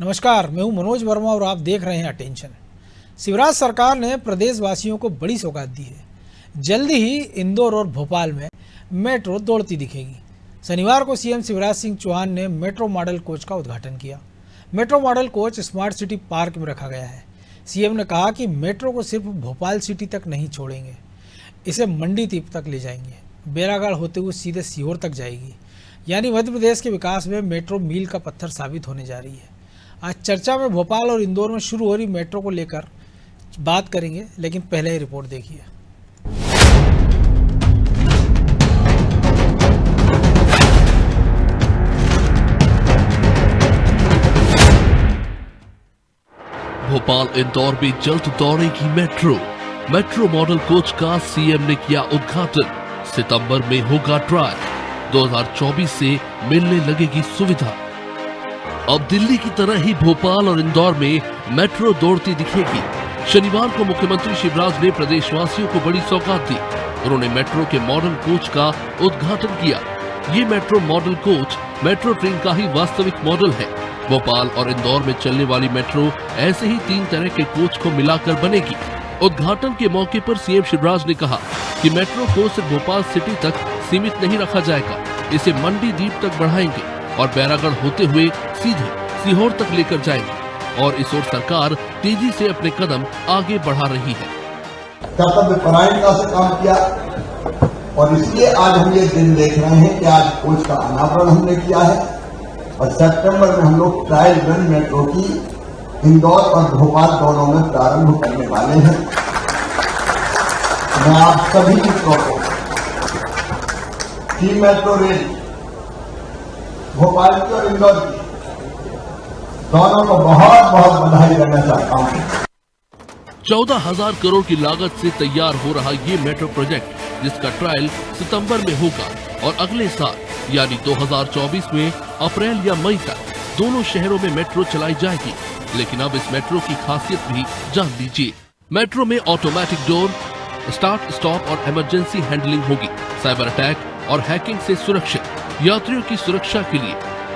नमस्कार, मैं हूं मनोज वर्मा और आप देख रहे हैं अटेंशन। शिवराज सरकार ने प्रदेशवासियों को बड़ी सौगात दी है। जल्दी ही इंदौर और भोपाल में मेट्रो दौड़ती दिखेगी। शनिवार को सीएम शिवराज सिंह चौहान ने मेट्रो मॉडल कोच का उद्घाटन किया। Metro model coach smart city park में रखा गया है। सीएम ने कहा कि मेट्रो को सिर्फ भोपाल सिटी तक नहीं छोड़ेंगे, इसे मंडी द्वीप तक ले जाएंगे। बैरागढ़ होते हुए सीधे सीहोर तक जाएगी। यानी मध्य प्रदेश के विकास में मेट्रो मील का पत्थर साबित होने जा रही है। आज चर्चा में भोपाल और इंदौर में शुरू हो रही मेट्रो को लेकर बात करेंगे, लेकिन पहले ही रिपोर्ट देखिए। भोपाल इंदौर में जल्द दौड़ेगी मेट्रो। मेट्रो मॉडल कोच का सीएम ने किया उद्घाटन। सितंबर में होगा ट्रायल। 2024 से मिलने लगेगी सुविधा। अब दिल्ली की तरह ही भोपाल और इंदौर में मेट्रो दौड़ती दिखेगी। शनिवार को मुख्यमंत्री शिवराज ने प्रदेशवासियों को बड़ी सौगात दी। उन्होंने मेट्रो के मॉडल कोच का उद्घाटन किया। ये metro model coach metro train का ही वास्तविक मॉडल है। भोपाल और इंदौर में चलने वाली मेट्रो ऐसे ही 3 तरह के कोच को मिलाकर बनेगी। उद्घाटन के मौके पर सीएम शिवराज ने कहा कि मेट्रो को सिर्फ भोपाल सिटी तक सीमित नहीं रखा जाएगा, इसे मंडी द्वीप तक बढ़ाएंगे और बैरागढ़ होते हुए सीधे सीहोर तक लेकर जाएंगे। और इस ओर सरकार तेजी से अपने कदम आगे बढ़ा रही है। कर्तव्य परायणता से काम किया और इसलिए आज हम ये दिन देख रहे हैं कि आज कोच का अनावरण हमने किया है और सितंबर में हम लोग ट्रायल रन मेट्रो की इंदौर और भोपाल दोनों में प्रारंभ करने वाले हैं। मैं आप सभी मित्रों को की मेट्रो रेल भोपाल की और इंदौर की दोनों को बहुत बहुत बधाई देना चाहता हूं। 14,000 करोड़ की लागत से तैयार हो रहा ये मेट्रो प्रोजेक्ट, जिसका ट्रायल सितंबर में होगा और अगले साल यानी 2024 में अप्रैल या मई तक दोनों शहरों में मेट्रो चलाई जाएगी। लेकिन अब इस मेट्रो की खासियत भी जान लीजिए। मेट्रो में ऑटोमेटिक डोर, स्टार्ट स्टॉप और इमरजेंसी हैंडलिंग होगी। साइबर अटैक और हैकिंग से सुरक्षित। यात्रियों की सुरक्षा के लिए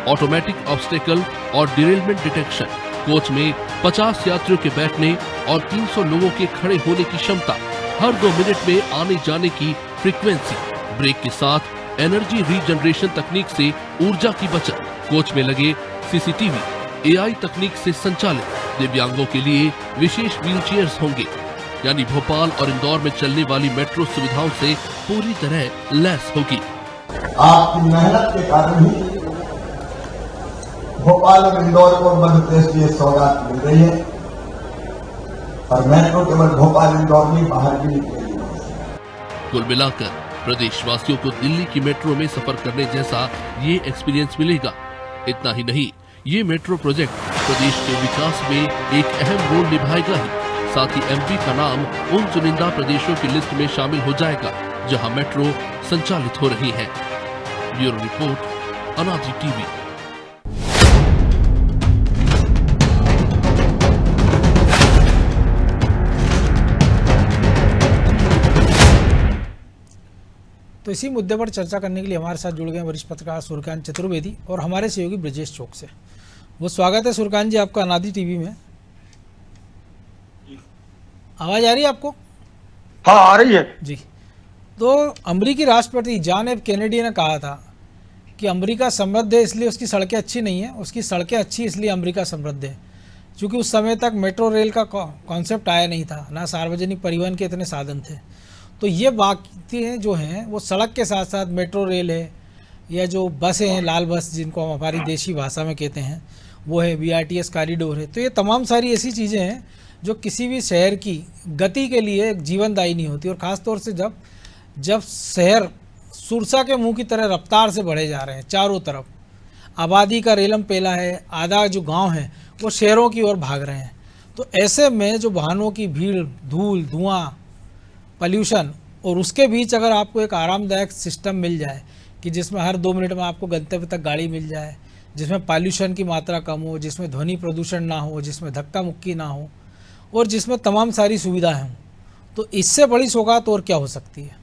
ऑटोमेटिक ऑब्स्टेकल और डिरेलमेंट डिटेक्शन। कोच में 50 यात्रियों के बैठने और 300 लोगों के खड़े होने की क्षमता। हर 2 मिनट में आने जाने की फ्रीक्वेंसी। ब्रेक के साथ एनर्जी रीजनरेशन तकनीक से ऊर्जा की बचत। कोच में लगे सीसीटीवी, एआई तकनीक से संचालित। दिव्यांगों के लिए विशेष व्हीलचेयर्स होंगे। यानी भोपाल और इंदौर में चलने वाली मेट्रो सुविधाओं से पूरी तरह लैस होगी। आपकी मेहनत के कारण ही भोपाल और इंदौर को मध्य प्रदेश की सौगात मिल रही है और मेट्रो केवल भोपाल इंदौर में बाहर भी निकलेगी। कुल मिलाकर प्रदेशवासियों को दिल्ली की मेट्रो में सफर करने जैसा ये एक्सपीरियंस मिलेगा। इतना ही नहीं, ये मेट्रो प्रोजेक्ट प्रदेश के विकास में एक अहम रोल निभाएगा ही। साथ ही एमपी का नाम उन चुनिंदा प्रदेशों की लिस्ट में शामिल हो जाएगा जहां मेट्रो संचालित हो रही है। ब्यूरो रिपोर्ट, अनादि टीवी। तो इसी मुद्दे पर चर्चा करने के लिए हमारे साथ जुड़ गए वरिष्ठ पत्रकार सूर्यकांत चतुर्वेदी और हमारे सहयोगी ब्रजेश चौक से। वो स्वागत है सूर्यकांत जी आपका अनादि टीवी में। आवाज आ रही है आपको? हाँ, आ रही है जी। तो अमेरिकी राष्ट्रपति जॉन एफ कैनेडी ने कहा था कि अमेरिका समृद्ध है इसलिए उसकी सड़कें अच्छी नहीं है, उसकी सड़कें अच्छी इसलिए अमेरिका समृद्ध है। क्योंकि उस समय तक मेट्रो रेल का कॉन्सेप्ट आया नहीं था, ना सार्वजनिक परिवहन के इतने साधन थे। तो ये बातें जो हैं वो सड़क के साथ साथ मेट्रो रेल है या जो बसें हैं, लाल बस जिनको हम हमारी देशी भाषा में कहते हैं, वो है, BRTS कॉरिडोर है। तो ये तमाम सारी ऐसी चीज़ें हैं जो किसी भी शहर की गति के लिए जीवनदायी नहीं होती। और ख़ास तौर से जब शहर सुरसा के मुंह की तरह रफ्तार से बढ़े जा रहे हैं, चारों तरफ आबादी का रेलम पेला है, आधा जो गांव है वो शहरों की ओर भाग रहे हैं। तो ऐसे में जो वाहनों की भीड़, धूल, धुआं, पॉल्यूशन और उसके बीच अगर आपको एक आरामदायक सिस्टम मिल जाए कि जिसमें हर 2 मिनट में आपको गंतव्य तक गाड़ी मिल जाए, जिसमें पॉल्यूशन की मात्रा कम हो, जिसमें ध्वनि प्रदूषण ना हो, जिसमें धक्का मुक्की ना हो और जिसमें तमाम सारी सुविधाएं हों, तो इससे बड़ी सौगात और क्या हो सकती है?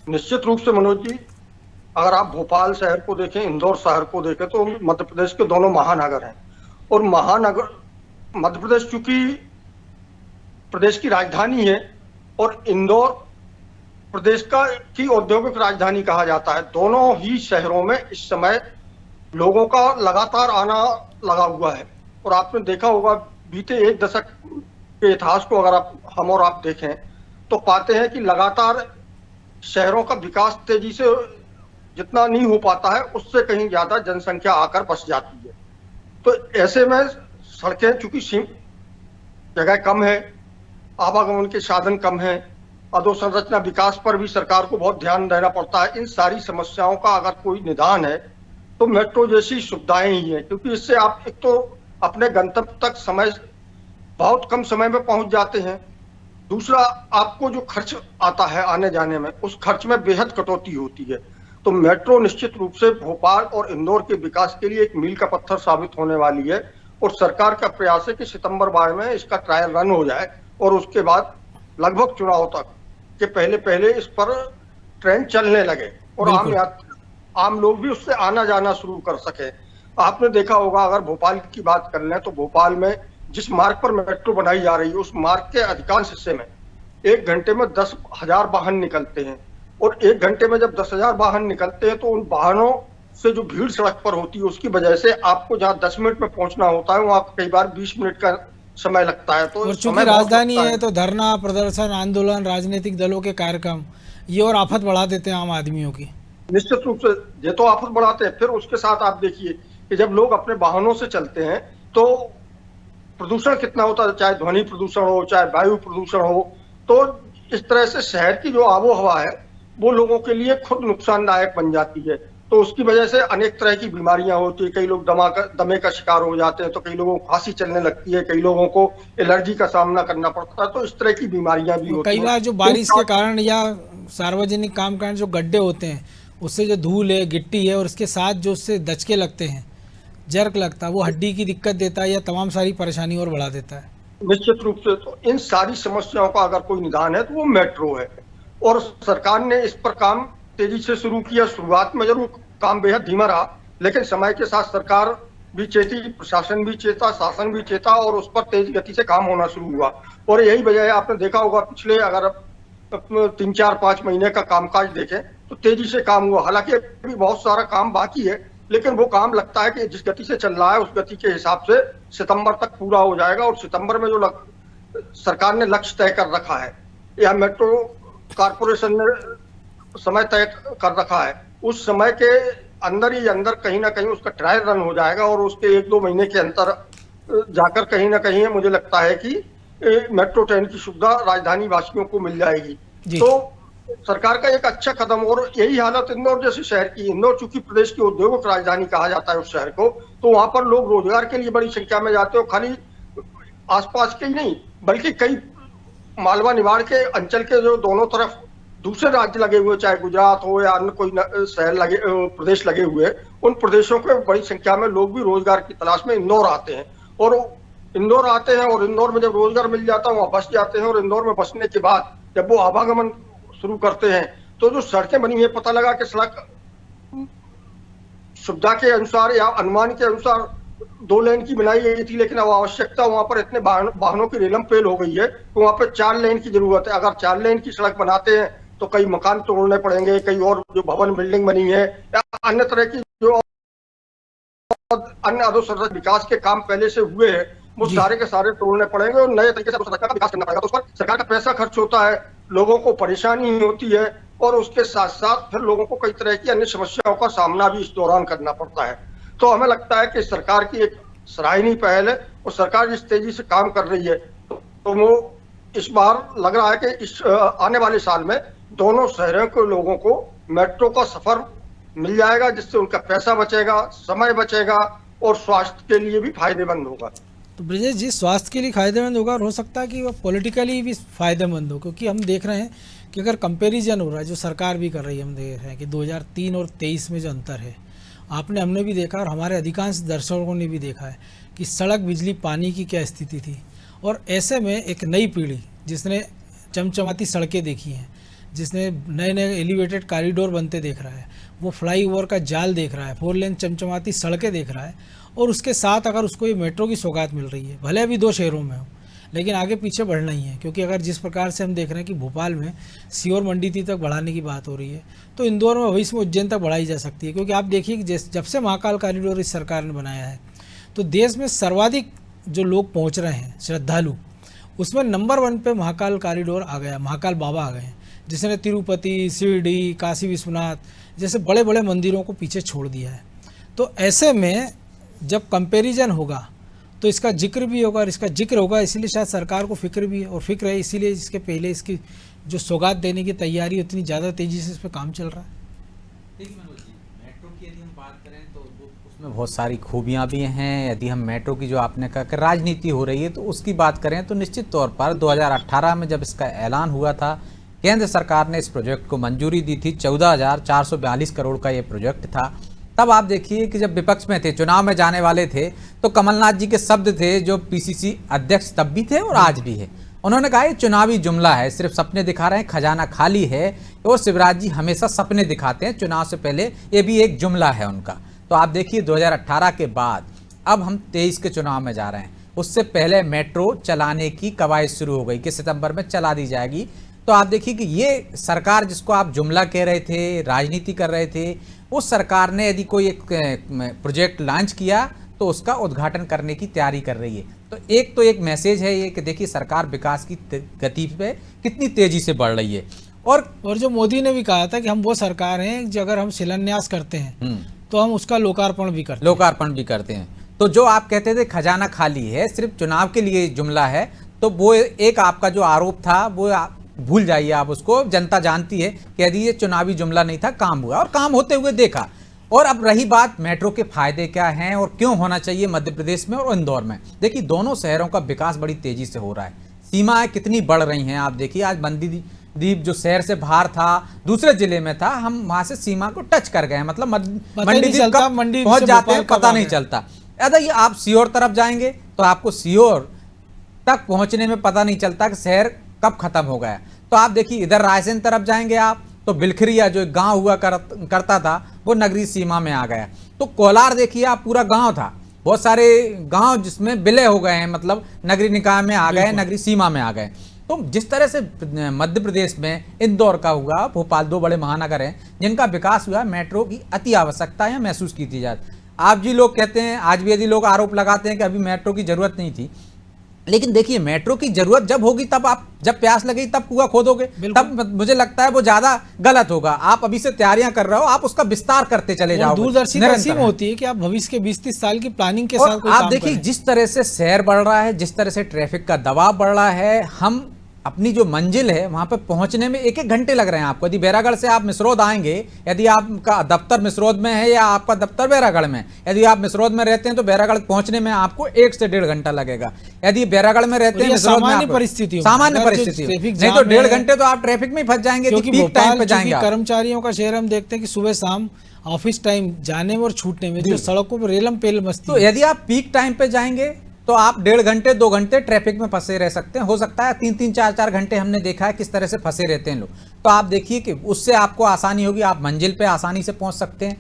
निश्चित रूप से मनोज जी, अगर आप भोपाल शहर को देखें, इंदौर शहर को देखें, तो मध्य प्रदेश के दोनों महानगर हैं और महानगर मध्य प्रदेश चूंकि प्रदेश की राजधानी है और इंदौर प्रदेश की औद्योगिक राजधानी कहा जाता है, दोनों ही शहरों में इस समय लोगों का लगातार आना लगा हुआ है। और आपने देखा होगा बीते एक दशक के इतिहास को अगर हम और आप देखें तो पाते हैं कि लगातार शहरों का विकास तेजी से जितना नहीं हो पाता है उससे कहीं ज्यादा जनसंख्या आकर बस जाती है। तो ऐसे में सड़कें चूंकि जगह कम है, आवागमन के साधन कम है, अधोसंरचना विकास पर भी सरकार को बहुत ध्यान देना पड़ता है। इन सारी समस्याओं का अगर कोई निदान है तो मेट्रो जैसी सुविधाएं ही है, क्योंकि इससे आप एक तो अपने गंतव्य तक बहुत कम समय में पहुंच जाते हैं, दूसरा आपको जो खर्च आता है आने जाने में उस खर्च में बेहद कटौती होती है। तो मेट्रो निश्चित रूप से भोपाल और इंदौर के विकास के लिए एक मील का पत्थर साबित होने वाली है। और सरकार का प्रयास है कि सितंबर माह में इसका ट्रायल रन हो जाए और उसके बाद लगभग चुनाव तक के पहले इस पर ट्रेन चलने लगे और आम लोग भी उससे आना जाना शुरू कर सके। आपने देखा होगा, अगर भोपाल की बात कर लें तो भोपाल में जिस मार्ग पर मेट्रो बनाई जा रही है उस मार्ग के अधिकांश हिस्से में 1 घंटे में 10,000 वाहन निकलते हैं। और 1 घंटे में जब 10,000 वाहन निकलते हैं तो उन वाहनों से जो भीड़ सड़क पर होती है उसकी वजह से आपको जहां 10 मिनट में पहुंचना होता है वहां कई बार 20 मिनट का समय लगता है। तो और चूंकि राजधानी है तो धरना प्रदर्शन आंदोलन राजनीतिक दलों के कार्यक्रम ये और आफत बढ़ा देते हैं आम आदमियों की। निश्चित रूप से ये तो आफत बढ़ाते हैं। फिर उसके साथ आप देखिए कि जब लोग अपने वाहनों से चलते हैं तो प्रदूषण कितना होता है, चाहे ध्वनि प्रदूषण हो चाहे वायु प्रदूषण हो। तो इस तरह से शहर की जो आबो हवा है वो लोगों के लिए खुद नुकसानदायक बन जाती है। तो उसकी वजह से अनेक तरह की बीमारियां होती है, कई लोग दमे का शिकार हो जाते हैं, तो कई लोगों को खांसी चलने लगती है, कई लोगों को एलर्जी का सामना करना पड़ता है। तो इस तरह की बीमारियां भी होती हैं। कई बार जो बारिश के कारण या सार्वजनिक काम कारण जो गड्ढे होते हैं उससे जो धूल है गिट्टी है और इसके साथ जो उससे दचके लगते हैं जर्क लगता है वो हड्डी की दिक्कत देता है या तमाम सारी परेशानी और बढ़ा देता है। निश्चित रूप से तो इन सारी समस्याओं का अगर कोई निदान है तो वो मेट्रो है। और सरकार ने इस पर काम तेजी से शुरू किया। शुरुआत में जरूर काम बेहद धीमा रहा, लेकिन समय के साथ सरकार भी चेती, प्रशासन भी चेता, शासन भी चेता और उस पर तेज गति से काम होना शुरू हुआ। और यही वजह है, आपने देखा होगा पिछले अगर 3-4-5 महीने का कामकाज देखें तो तेजी से काम हुआ। हालांकि अभी बहुत सारा काम बाकी है, लेकिन वो काम लगता है कि जिस गति से चल रहा है उस गति के हिसाब से सितंबर तक पूरा हो जाएगा। और सितंबर में जो सरकार ने लक्ष्य तय कर रखा है या मेट्रो कारपोरेशन ने समय तय कर रखा है उस समय के अंदर ही अंदर कहीं ना कहीं उसका ट्रायल रन हो जाएगा और उसके 1-2 महीने के अंतर जाकर कहीं ना कहीं मुझे लगता है कि मेट्रो ट्रेन की सुविधा राजधानी वासियों को मिल जाएगी। तो सरकार का एक अच्छा कदम। और यही हालत इंदौर जैसे शहर की। इंदौर चूंकि प्रदेश की औद्योगिक राजधानी कहा जाता है उस शहर को, तो वहां पर लोग रोजगार के लिए बड़ी संख्या में जाते हो। खाली आसपास के ही नहीं बल्कि कई मालवा निवाड़ के अंचल के जो दोनों तरफ दूसरे राज्य लगे हुए, चाहे गुजरात हो या अन्य कोई शहर लगे, प्रदेश लगे हुए, उन प्रदेशों के बड़ी संख्या में लोग भी रोजगार की तलाश में इंदौर आते हैं। और इंदौर आते हैं और इंदौर में जब रोजगार मिल जाता है वहां बस जाते हैं। और इंदौर में बसने के बाद जब वो आवागमन शुरू करते हैं तो जो सड़कें बनी है, पता लगा कि सड़क सुविधा के अनुसार या अनुमान के अनुसार 2 लेन की बनाई गई थी, लेकिन अब आवश्यकता वहां पर इतने वाहनों की रेलम पेल हो गई है तो वहां पर 4 लेन की जरूरत है। अगर 4 लेन की सड़क बनाते हैं तो कई मकान तोड़ने पड़ेंगे, कई और जो भवन बिल्डिंग बनी है या अन्य तरह की जो अन्य अधोसंरचना विकास के काम पहले से हुए हैं वो सारे के सारे तोड़ने पड़ेंगे और नए तरीके से अधोसंरचना का विकास करना पड़ेगा। तो उस पर सरकार का पैसा खर्च होता है, लोगों को परेशानी होती है और उसके साथ साथ फिर लोगों को कई तरह की अन्य समस्याओं का सामना भी इस दौरान करना पड़ता है। तो हमें लगता है कि सरकार की एक सराहनीय पहल है और सरकार जिस तेजी से काम कर रही है तो वो इस बार लग रहा है कि इस आने वाले साल में दोनों शहरों के लोगों को मेट्रो का सफर मिल जाएगा, जिससे उनका पैसा बचेगा, समय बचेगा और स्वास्थ्य के लिए भी फायदेमंद होगा। तो ब्रजेश जी, स्वास्थ्य के लिए फायदेमंद होगा और हो सकता है कि वो पॉलिटिकली भी फायदेमंद हो, क्योंकि हम देख रहे हैं कि अगर कंपैरिजन हो रहा है जो सरकार भी कर रही है, हम देख रहे हैं कि 2003 और 23 में जो अंतर है हमने भी देखा और हमारे अधिकांश दर्शकों ने भी देखा है कि सड़क, बिजली, पानी की क्या स्थिति थी। और ऐसे में एक नई पीढ़ी जिसने चमचमाती सड़कें देखी हैं, जिसने नए नए एलिवेटेड कॉरिडोर बनते देख रहा है, वो फ्लाईओवर का जाल देख रहा है, 4 लेन चमचमाती सड़कें देख रहा है, और उसके साथ अगर उसको ये मेट्रो की सौगात मिल रही है, भले अभी 2 शहरों में हो, लेकिन आगे पीछे बढ़ना ही है। क्योंकि अगर जिस प्रकार से हम देख रहे हैं कि भोपाल में सीहोर मंडी तक बढ़ाने की बात हो रही है, तो इंदौर में भविष्य में उज्जैन तक बढ़ाई जा सकती है। क्योंकि आप देखिए कि जब से महाकाल कॉरिडोर इस सरकार ने बनाया है, तो देश में सर्वाधिक जो लोग पहुंच रहे हैं श्रद्धालु, उसमें नंबर 1 पे महाकाल कॉरिडोर आ गया, महाकाल बाबा आ गए हैं, जिसने तिरुपति, शिरडी, काशी विश्वनाथ जैसे बड़े बड़े मंदिरों को पीछे छोड़ दिया है। तो ऐसे में जब कंपैरिजन होगा तो इसका जिक्र भी होगा, और इसका जिक्र होगा इसीलिए शायद सरकार को फिक्र भी है, और फिक्र है इसीलिए इसके पहले इसकी जो सौगात देने की तैयारी इतनी ज़्यादा तेज़ी से इस पर काम चल रहा है। देखिए मनोज जी, मेट्रो की यदि हम बात करें तो उसमें बहुत सारी खूबियां भी हैं। यदि हम मेट्रो की जो आपने कहा कि राजनीति हो रही है तो उसकी बात करें तो निश्चित तौर पर 2018 में जब इसका ऐलान हुआ था, केंद्र सरकार ने इस प्रोजेक्ट को मंजूरी दी थी। 14,442 करोड़ का ये प्रोजेक्ट था। तब आप देखिए कि जब विपक्ष में थे, चुनाव में जाने वाले थे, तो कमलनाथ जी के शब्द थे, जो पीसीसी अध्यक्ष तब भी थे और आज भी है। उन्होंने कहा ये चुनावी जुमला है, सिर्फ सपने दिखा रहे हैं, खजाना खाली है। और शिवराज जी हमेशा सपने दिखाते हैं चुनाव से पहले, ये भी एक जुमला है उनका। तो आप देखिए 2018 के बाद अब हम 23 के चुनाव में जा रहे हैं। उससे पहले मेट्रो चलाने की कवायद शुरू हो गई कि सितंबर में चला दी जाएगी। तो आप देखिए कि ये सरकार जिसको आप जुमला कह रहे थे, राजनीति कर रहे थे, उस सरकार ने यदि कोई एक प्रोजेक्ट लॉन्च किया तो उसका उद्घाटन करने की तैयारी कर रही है। तो एक मैसेज है ये कि देखिए सरकार विकास की गति पे कितनी तेजी से बढ़ रही है। और जो मोदी ने भी कहा था कि हम वो सरकार हैं जो अगर हम शिलान्यास करते हैं तो हम उसका लोकार्पण भी करते हैं। तो जो आप कहते थे खजाना खाली है, सिर्फ चुनाव के लिए जुमला है, तो वो एक आपका जो आरोप था वो भूल जाइए आप उसको। जनता जानती है कि यदि ये चुनावी जुमला नहीं था, काम हुआ और काम होते हुए देखा। और अब रही बात मेट्रो के फायदे क्या हैं और क्यों होना चाहिए मध्य प्रदेश में और इंदौर में। देखिए दोनों शहरों का विकास बड़ी तेजी से हो रहा है, सीमाएं कितनी बढ़ रही हैं। आप देखिए आज मंडीदीप जो शहर से बाहर था, दूसरे जिले में था, हम वहां से सीमा को टच कर गए, मतलब मंडीदीप कब पहुंच जाते हैं पता नहीं चलता। यदि आप सीहोर तरफ जाएंगे तो आपको सीहोर तक पहुंचने में पता नहीं चलता कि शहर कब खत्म हो गया। तो आप देखिए इधर रायसेन तरफ जाएंगे आप तो बिलखरिया जो एक गांव हुआ करता था वो नगरीय सीमा में आ गया। तो कोलार देखिए आप, पूरा गांव था, बहुत सारे गांव जिसमें विलय हो गए हैं, मतलब नगरीय निकाय में आ गए, नगरीय सीमा में आ गए। तो जिस तरह से मध्य प्रदेश में इंदौर का हुआ, भोपाल, 2 बड़े महानगर हैं जिनका विकास हुआ, मेट्रो की अति आवश्यकता है महसूस की थी जाती। आप जी लोग कहते हैं, आज भी यदि लोग आरोप लगाते हैं कि अभी मेट्रो की जरूरत नहीं थी, लेकिन देखिए मेट्रो की जरूरत जब होगी तब आप, जब प्यास लगेगी तब कुआं खोदोगे, तब मुझे लगता है वो ज्यादा गलत होगा। आप अभी से तैयारियां कर रहे हो, आप उसका विस्तार करते चले जाओगे। दूरदर्शी होती है कि आप भविष्य के 20-30 साल की प्लानिंग के साथ आप देखिए जिस तरह से शहर बढ़ रहा है, जिस तरह से ट्रैफिक का दबाव बढ़ रहा है, हम अपनी जो मंजिल है वहां पर पहुंचने में 1-1 घंटे लग रहे हैं आपको। यदि बैरागढ़ से आप मिसरोद आएंगे, यदि आपका दफ्तर मिसरोद में है या आपका दफ्तर बैरागढ़ में, यदि आप मिसरोद में रहते हैं तो बैरागढ़ पहुंचने में आपको 1 से 1.5 घंटा लगेगा। यदि बैरागढ़ में रहते हैं सामान्य परिस्थिति, नहीं तो 1.5 घंटे तो आप ट्रैफिक में फंस जाएंगे। पीक टाइम पे जाएंगे। कर्मचारियों का शहर हम देखते हैं कि सुबह शाम ऑफिस टाइम जाने में और छूटने में जो सड़कों पर रेलम पेल मस्ती। तो यदि आप पीक टाइम पे जाएंगे तो आप 1.5 घंटे 2 घंटे ट्रैफिक में फंसे रह सकते हैं। हो सकता है 3-3 4-4 घंटे हमने देखा है किस तरह से फंसे रहते हैं लोग। तो आप देखिए कि उससे आपको आसानी होगी, आप मंजिल पे आसानी से पहुंच सकते हैं,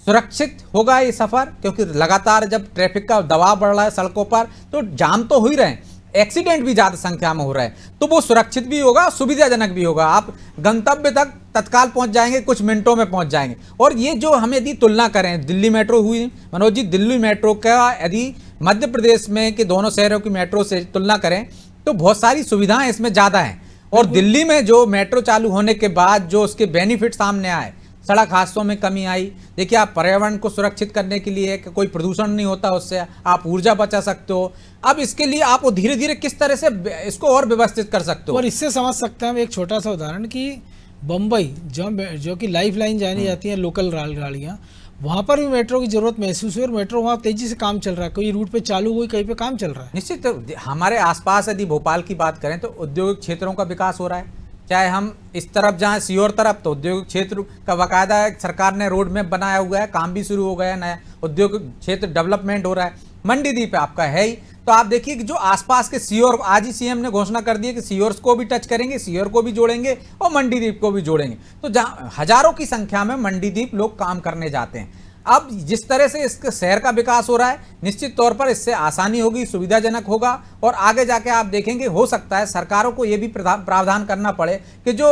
सुरक्षित होगा ये सफर। क्योंकि लगातार जब ट्रैफिक का दबाव बढ़ रहा है सड़कों पर तो जाम तो हो ही रहे हैं, एक्सीडेंट भी ज्यादा संख्या में हो रहा है, तो वो सुरक्षित भी होगा, सुविधाजनक भी होगा। आप गंतव्य तक तत्काल पहुंच जाएंगे, कुछ मिनटों में पहुंच जाएंगे। और ये जो हम यदि तुलना करें, दिल्ली मेट्रो हुई मनोज जी, दिल्ली मेट्रो का यदि मध्य प्रदेश में के दोनों शहरों की मेट्रो से तुलना करें तो बहुत सारी सुविधाएं इसमें ज्यादा हैं। और दिल्ली में जो मेट्रो चालू होने के बाद जो उसके बेनिफिट सामने आए, सड़क हादसों में कमी आई। देखिए आप पर्यावरण को सुरक्षित करने के लिए कोई प्रदूषण नहीं होता, उससे आप ऊर्जा बचा सकते हो। अब इसके लिए आप धीरे धीरे किस तरह से इसको और व्यवस्थित कर सकते हो। और इससे समझ सकते हैं हम एक छोटा सा उदाहरण कि बम्बई जो कि लाइफ लाइन जानी जाती है, लोकल गाड़ियाँ, वहां पर भी मेट्रो की जरूरत महसूस हुई और मेट्रो वहां तेजी से काम चल रहा है। कोई रूट पे चालू हुई, कहीं पे काम चल रहा है। निश्चित हमारे आसपास यदि भोपाल की बात करें तो औद्योगिक क्षेत्रों का विकास हो रहा है। चाहे हम इस तरफ जाएं सीहोर तरफ, तो औद्योगिक क्षेत्र का बाकायदा सरकार ने रोड मैप बनाया हुआ है, काम भी शुरू हो गया है, नया औद्योगिक क्षेत्र डेवलपमेंट हो रहा है। मंडीदीप आपका है ही। तो तो आप देखिए कि जो आसपास के सीओर, आज ही सीएम ने घोषणा कर दी है कि सीओर्स को भी टच करेंगे, सीओर को भी जोड़ेंगे और मंडीदीप को भी जोड़ेंगे। तो जहां हजारों की संख्या में मंडीदीप लोग काम करने जाते हैं। अब जिस तरह से इस शहर का विकास हो रहा है, निश्चित तौर पर इससे आसानी होगी, सुविधाजनक होगा और आगे जाके आप देखेंगे हो सकता है सरकारों को यह भी प्रावधान करना पड़े कि जो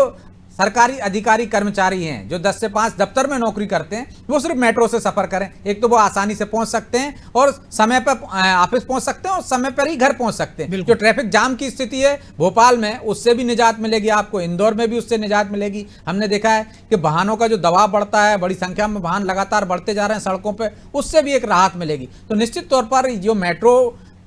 सरकारी अधिकारी कर्मचारी हैं जो 10 से 5 दफ्तर में नौकरी करते हैं वो सिर्फ मेट्रो से सफर करें। एक तो वो आसानी से पहुंच सकते हैं और समय पर ऑफिस पहुंच सकते हैं और समय पर ही घर पहुंच सकते हैं। जो ट्रैफिक जाम की स्थिति है भोपाल में, उससे भी निजात मिलेगी आपको, इंदौर में भी उससे निजात मिलेगी। हमने देखा है कि वाहनों का जो दबाव बढ़ता है, बड़ी संख्या में वाहन लगातार बढ़ते जा रहे हैं सड़कों पर, उससे भी एक राहत मिलेगी। तो निश्चित तौर पर जो मेट्रो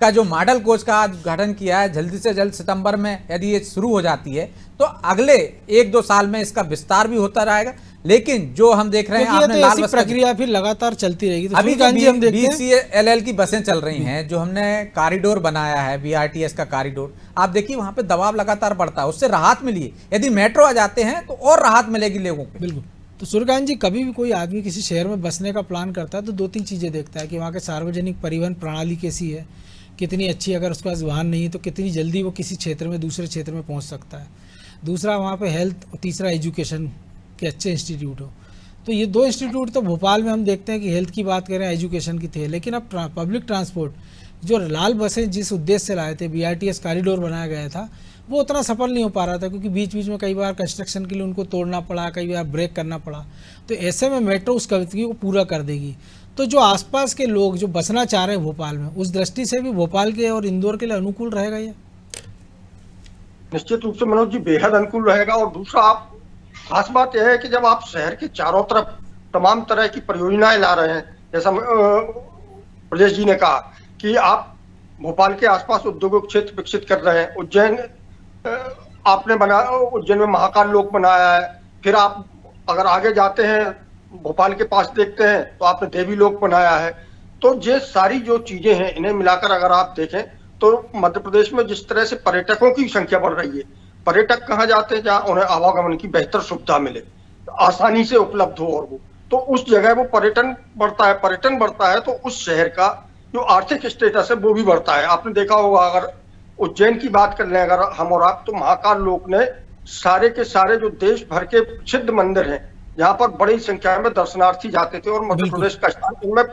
का जो मॉडल कोच का उद्घाटन किया है, जल्दी से जल्द सितंबर में यदि ये शुरू हो जाती है तो अगले 1-2 साल में इसका विस्तार भी होता रहेगा। लेकिन जो हम देख रहे हैं, आपने तो लाल ऐसी बस प्रक्रिया फिर लगातार चलती रहेगी। तो अभी हम देखते हैं BCLL की बसें चल रही हैं, जो हमने कॉरिडोर बनाया है BRTS का कॉरिडोर, आप देखिए वहां पे दबाव लगातार बढ़ता है, उससे राहत मिली है। यदि मेट्रो आ जाते हैं तो और राहत मिलेगी लोगों को। बिल्कुल। तो सूर्यकांत जी, कभी भी कोई आदमी किसी शहर में बसने का प्लान करता है तो 2-3 चीज़ें देखता है कि वहाँ के सार्वजनिक परिवहन प्रणाली कैसी है, कितनी अच्छी, अगर उसके पास वाहन नहीं है तो कितनी जल्दी वो किसी क्षेत्र में दूसरे क्षेत्र में पहुंच सकता है, दूसरा वहाँ पे हेल्थ, और तीसरा एजुकेशन के अच्छे इंस्टीट्यूट हो। तो ये 2 इंस्टीट्यूट तो भोपाल में हम देखते हैं कि हेल्थ की बात करें, एजुकेशन की थे। लेकिन अब पब्लिक ट्रांसपोर्ट, जो लाल बसें जिस उद्देश्य से लाए थे, BRTS कॉरिडोर बनाया गया था, वो उतना सफल नहीं हो पा रहा था क्योंकि बीच बीच में कई बार कंस्ट्रक्शन के लिए उनको तोड़ना पड़ा, कई बार ब्रेक करना पड़ा। तो ऐसे में मेट्रो उस गतिविधि को पूरा कर देगी। तो जो आसपास के लोग जो बसना चाह रहे हैं भोपाल में, उस दृष्टि से भी भोपाल के और इंदौर के लिए अनुकूल रहेगा ये? निश्चित रूप से मनोज जी बेहद अनुकूल रहेगा। और दूसरा, आप खास बात यह है कि जब आप शहर के चारों तरफ तमाम तरह की परियोजनाएं ला रहे हैं, जैसा प्रदेश जी ने कहा कि आप भोपाल के आसपास उद्योगिक क्षेत्र विकसित कर रहे हैं, उज्जैन आपने बनाया, उज्जैन में महाकाल लोक बनाया है, फिर आप अगर आगे जाते हैं भोपाल के पास देखते हैं तो आपने देवी लोक बनाया है। तो ये सारी जो चीजें हैं, इन्हें मिलाकर अगर आप देखें तो मध्य प्रदेश में जिस तरह से पर्यटकों की संख्या बढ़ रही है, पर्यटक कहाँ जाते हैं जहाँ उन्हें आवागमन की बेहतर सुविधा मिले, आसानी से उपलब्ध हो, और वो तो उस जगह वो पर्यटन बढ़ता है तो उस शहर का जो आर्थिक स्टेटस है वो भी बढ़ता है। आपने देखा होगा, अगर उज्जैन की बात कर लें अगर हम और आप, तो महाकाल लोक ने सारे के सारे जो देश भर के प्रसिद्ध मंदिर हैं जहाँ पर बड़ी संख्या में दर्शनार्थी जाते थे, और मध्य प्रदेश का स्थान इनमें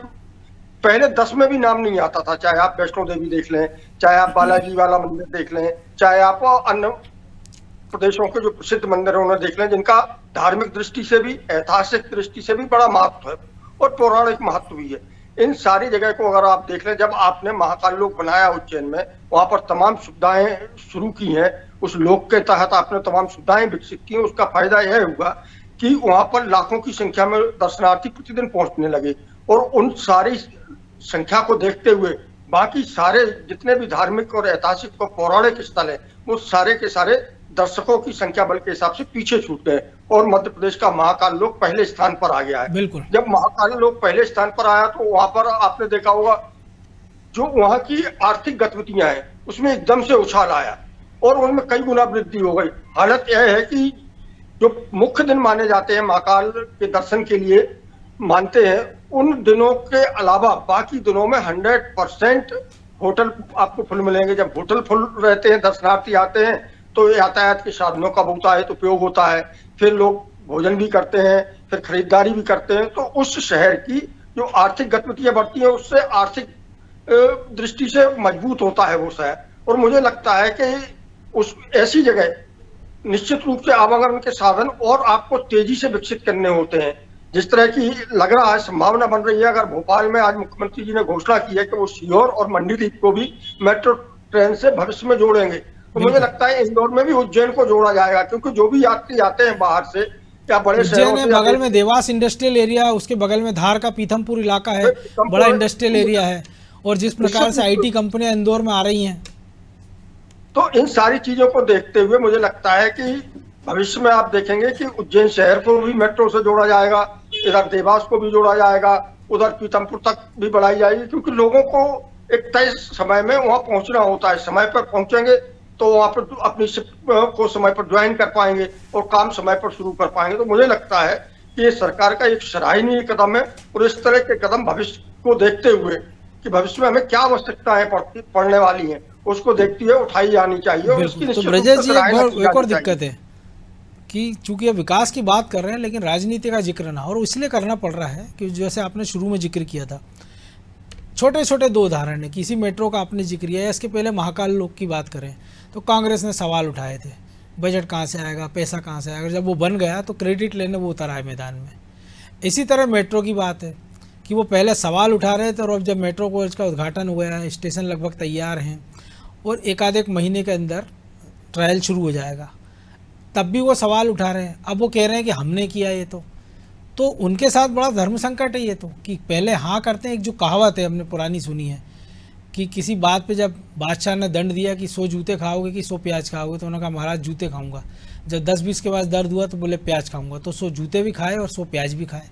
पहले 10 में भी नाम नहीं आता था। चाहे आप वैष्णो देवी देख लें, चाहे आप बालाजी वाला मंदिर देख लें, चाहे आप अन्य प्रदेशों के जो प्रसिद्ध मंदिर है उन्हें देख लें, जिनका धार्मिक दृष्टि से भी, ऐतिहासिक दृष्टि से भी बड़ा महत्व है और पौराणिक महत्व भी है। इन सारी जगह को अगर आप देख लें, जब आपने महाकाल लोक बनाया उज्जैन में, वहां पर तमाम सुविधाएं शुरू की हैं, उस लोक के तहत आपने तमाम सुविधाएं विकसित की हैं, उसका फायदा यह हुआ कि वहां पर लाखों की संख्या में दर्शनार्थी प्रतिदिन पहुंचने लगे, और उन सारी संख्या को देखते हुए बाकी सारे जितने भी धार्मिक और ऐतिहासिक और पौराणिक स्थल हैं, वो सारे के सारे दर्शकों की संख्या बल के हिसाब से पीछे छूट गए, और मध्य प्रदेश का महाकाल लोक पहले स्थान पर आ गया है। बिल्कुल। जब महाकाल लोक पहले स्थान पर आया तो वहां पर आपने देखा होगा जो वहां की आर्थिक गतिविधियां हैं उसमें एकदम से उछाल आया और उनमें कई गुना वृद्धि हो गई। हालत यह है कि जो मुख्य दिन माने जाते हैं महाकाल के दर्शन के लिए मानते हैं, उन दिनों के अलावा बाकी दिनों में 100% होटल आपको फुल मिलेंगे। जब होटल फुल रहते हैं, दर्शनार्थी आते हैं, तो यातायात के साधनों का बहुतायत उपयोग होता है, फिर लोग भोजन भी करते हैं, फिर खरीदारी भी करते हैं, तो उस शहर की जो आर्थिक गतिविधियां बढ़ती हैं उससे आर्थिक दृष्टि से मजबूत होता है वो शहर। और मुझे लगता है कि उस ऐसी जगह निश्चित रूप से आवागमन के साधन और आपको तेजी से विकसित करने होते हैं। जिस तरह की लग रहा है संभावना बन रही है, अगर भोपाल में आज मुख्यमंत्री जी ने घोषणा की है कि वो सीहोर और मंडीदीप को भी मेट्रो ट्रेन से भविष्य में जोड़ेंगे, तो मुझे लगता है इंदौर में भी उज्जैन को जोड़ा जाएगा, क्योंकि जो भी यात्री आते हैं बाहर से या बड़े शहरों से, बगल में देवास इंडस्ट्रियल एरिया, उसके बगल में धार का पीथमपुर इलाका है, बड़ा इंडस्ट्रियल एरिया है, और जिस प्रकार से IT कंपनियां इंदौर में आ रही हैं, तो इन सारी चीजों को देखते हुए मुझे लगता है कि भविष्य में आप देखेंगे कि उज्जैन शहर को भी मेट्रो से जोड़ा जाएगा, इधर देवास को भी जोड़ा जाएगा, उधर पीथमपुर तक भी बढ़ाई जाएगी, क्योंकि लोगों को एक तय समय में वहां पहुंचना होता है। समय पर पहुंचेंगे तो वहां पर अपनी शिफ्ट को समय पर ज्वाइन कर पाएंगे और काम समय पर शुरू कर पाएंगे। तो मुझे लगता है कि ये सरकार का एक सराहनीय कदम है, और इस तरह के कदम भविष्य को देखते हुए कि भविष्य में हमें क्या आवश्यकताएं पड़ने वाली हैं, उसको देखते हुए उठाई जानी चाहिए और उसकी बिल्कुल। तो निश्चित रूप ब्रजेश से जी सराहना की एक और जानी दिक्कत चाहिए। है कि चूंकि अब विकास की बात कर रहे हैं लेकिन राजनीति का जिक्र ना, और इसलिए करना पड़ रहा है कि जैसे आपने शुरू में जिक्र किया था, छोटे छोटे दो उदाहरण है। किसी मेट्रो का आपने जिक्र किया, इसके पहले महाकाल लोक की बात करें तो कांग्रेस ने सवाल उठाए थे, बजट कहाँ से आएगा, पैसा कहाँ से आएगा। जब वो बन गया तो क्रेडिट लेने वो उतर आए मैदान में। इसी तरह मेट्रो की बात है कि वो पहले सवाल उठा रहे थे और अब जब मेट्रो कोच का उद्घाटन हुआ है, स्टेशन लगभग तैयार हैं और एक महीने के अंदर ट्रायल शुरू हो जाएगा, तब भी वो सवाल उठा रहे हैं। अब वो कह रहे हैं कि हमने किया ये, तो उनके साथ बड़ा धर्म संकट है ये, तो कि पहले हाँ करते हैं। एक जो कहावत है हमने पुरानी सुनी है कि किसी बात पे जब बादशाह ने दंड दिया कि 100 जूते खाओगे कि 100 प्याज खाओगे, तो उन्होंने कहा महाराज जूते खाऊंगा। जब 10-20 के बाद दर्द हुआ तो बोले प्याज खाऊंगा, तो 100 जूते भी खाए और 100 प्याज भी खाए।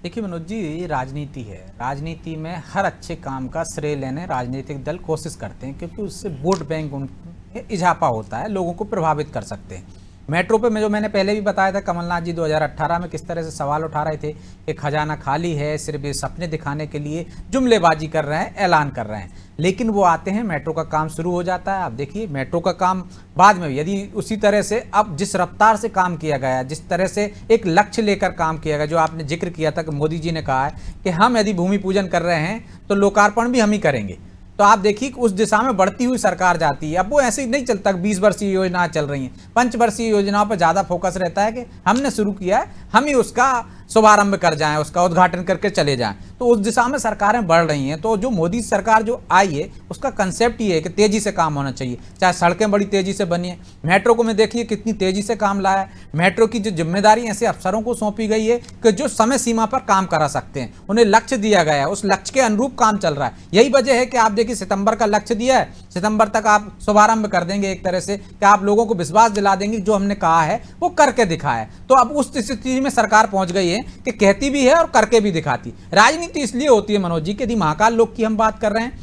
देखिए मनोज जी, ये राजनीति है। राजनीति में हर अच्छे काम का श्रेय लेने राजनीतिक दल कोशिश करते हैं, क्योंकि उससे वोट बैंक उनमें इजाफा होता है, लोगों को प्रभावित कर सकते हैं। मेट्रो पे जो मैंने पहले भी बताया था, कमलनाथ जी 2018 में किस तरह से सवाल उठा रहे थे कि खजाना खाली है, सिर्फ ये सपने दिखाने के लिए जुमलेबाजी कर रहे हैं, ऐलान कर रहे हैं। लेकिन वो आते हैं, मेट्रो का काम शुरू हो जाता है। आप देखिए मेट्रो का काम बाद में यदि उसी तरह से अब जिस रफ्तार से काम किया गया, जिस तरह से एक लक्ष्य लेकर काम किया गया, जो आपने जिक्र किया था कि मोदी जी ने कहा है कि हम यदि भूमि पूजन कर रहे हैं तो लोकार्पण भी हम ही करेंगे, तो आप देखिए उस दिशा में बढ़ती हुई सरकार जाती है। अब वो ऐसे ही नहीं चलता, 20 वर्षीय योजना चल रही हैं, 5 वर्षीय योजनाओं पर ज़्यादा फोकस रहता है कि हमने शुरू किया है, हम ही उसका शुभारंभ कर जाएं, उसका उद्घाटन करके चले जाएं। तो उस दिशा में सरकारें बढ़ रही हैं। तो जो मोदी सरकार जो आई है उसका कंसेप्ट ये है कि तेजी से काम होना चाहिए, चाहे सड़कें बड़ी तेजी से बनी है। मेट्रो को में देखिए कितनी तेजी से काम लाया है। मेट्रो की जो जिम्मेदारी ऐसे अफसरों को सौंपी गई है कि जो समय सीमा पर काम करा सकते हैं, उन्हें लक्ष्य दिया गया है, उस लक्ष्य के अनुरूप काम चल रहा है। यही वजह है कि आप देखिए सितंबर का लक्ष्य दिया है, सितंबर तक आप शुभारंभ कर देंगे, एक तरह से कि आप लोगों को विश्वास दिला देंगे जो हमने कहा है वो करके दिखाया। तो अब उस स्थिति में सरकार पहुंच गई है कि कहती भी है और करके भी दिखाती। राजनीति इसलिए होती है मनोज जी कि यदि महाकाल लोक की हम बात कर रहे हैं,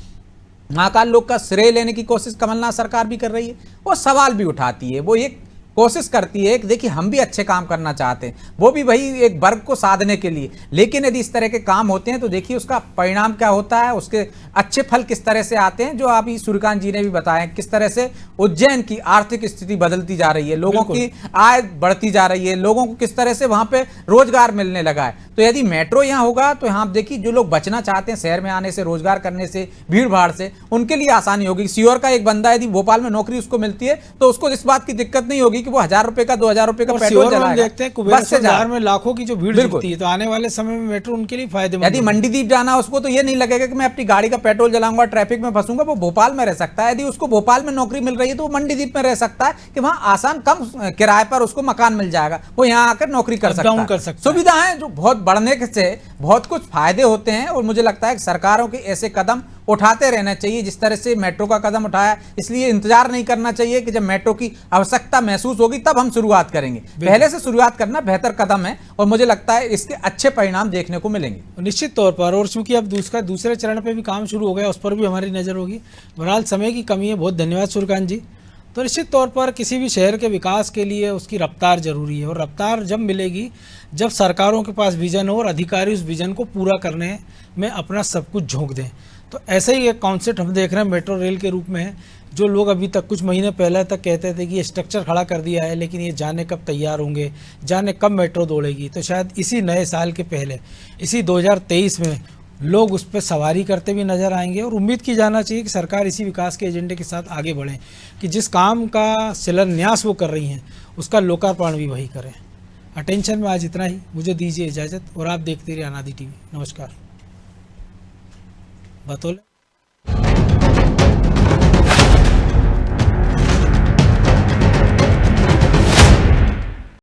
महाकाल लोक का श्रेय लेने की कोशिश कमलनाथ सरकार भी कर रही है, वो सवाल भी उठाती है, वो एक कोशिश करती है कि देखिए हम भी अच्छे काम करना चाहते हैं, वो भी वही एक वर्ग को साधने के लिए। लेकिन यदि इस तरह के काम होते हैं तो देखिए उसका परिणाम क्या होता है, उसके अच्छे फल किस तरह से आते हैं, जो अभी सूर्यकांत जी ने भी बताया किस तरह से उज्जैन की आर्थिक स्थिति बदलती जा रही है, लोगों की आय बढ़ती जा रही है, लोगों को किस तरह से वहां पे रोजगार मिलने लगा है। तो यदि मेट्रो यहाँ होगा तो यहाँ देखिए जो लोग बचना चाहते हैं शहर में आने से, रोजगार करने से, भीड़ भाड़ से, उनके लिए आसानी होगी। सीओर का एक बंदा यदि भोपाल में नौकरी उसको मिलती है तो उसको इस बात की दिक्कत नहीं होगी कि वो 1000 रुपए का 2000 रुपए का पेट्रोल जलाएगा। देखते हैं कुबेर बाजार में लाखों की जो भीड़ जुटती है, तो आने वाले समय में मेट्रो उनके लिए फायदेमंद। यदि मंडीदीप जाना उसको तो ये नहीं लगेगा कि मैं अपनी गाड़ी का पेट्रोल जलाऊंगा, ट्रैफिक में फंसूंगा, वो भोपाल में रह सकता है। यदि उसको भोपाल में नौकरी मिल रही है तो वो मंडीदीप में रह सकता है कि वहां आसान कम किराए पर उसको मकान मिल जाएगा, वो यहाँ आकर नौकरी कर सकता है। सुविधाएं जो बहुत बढ़ने से बहुत कुछ फायदे होते हैं और मुझे लगता है कि सरकारों के ऐसे कदम उठाते रहना चाहिए जिस तरह से मेट्रो का कदम उठाया। इसलिए इंतजार नहीं करना चाहिए कि जब मेट्रो की आवश्यकता महसूस होगी तब हम शुरुआत करेंगे, पहले से शुरुआत करना बेहतर कदम है और मुझे लगता है इसके अच्छे परिणाम देखने को मिलेंगे निश्चित तौर पर। और चूंकि अब दूसरे चरण पे भी काम शुरू हो गया, उस पर भी हमारी नजर होगी। बहरहाल समय की कमी है, बहुत धन्यवाद सूर्यकांत जी। तो निश्चित तौर पर किसी भी शहर के विकास के लिए उसकी रफ्तार जरूरी है, और रफ्तार जब मिलेगी जब सरकारों के पास विजन हो और अधिकारी उस विजन को पूरा करने में अपना सब कुछ झोंक दें। तो ऐसे ही एक कॉन्सेप्ट हम देख रहे हैं मेट्रो रेल के रूप में है। जो लोग अभी तक कुछ महीने पहले तक कहते थे कि ये स्ट्रक्चर खड़ा कर दिया है, लेकिन ये जाने कब तैयार होंगे, जाने कब मेट्रो दौड़ेगी, तो शायद इसी नए साल के पहले, इसी 2023 में लोग उस पर सवारी करते भी नजर आएंगे। और उम्मीद की जाना चाहिए कि सरकार इसी विकास के एजेंडे के साथ आगे बढ़े कि जिस काम का शिलान्यास वो कर रही हैं उसका लोकार्पण भी वही करें। अटेंशन में आज इतना ही, मुझे दीजिए इजाज़त और आप देखते रहिए अनादि टीवी। नमस्कार। बतौले।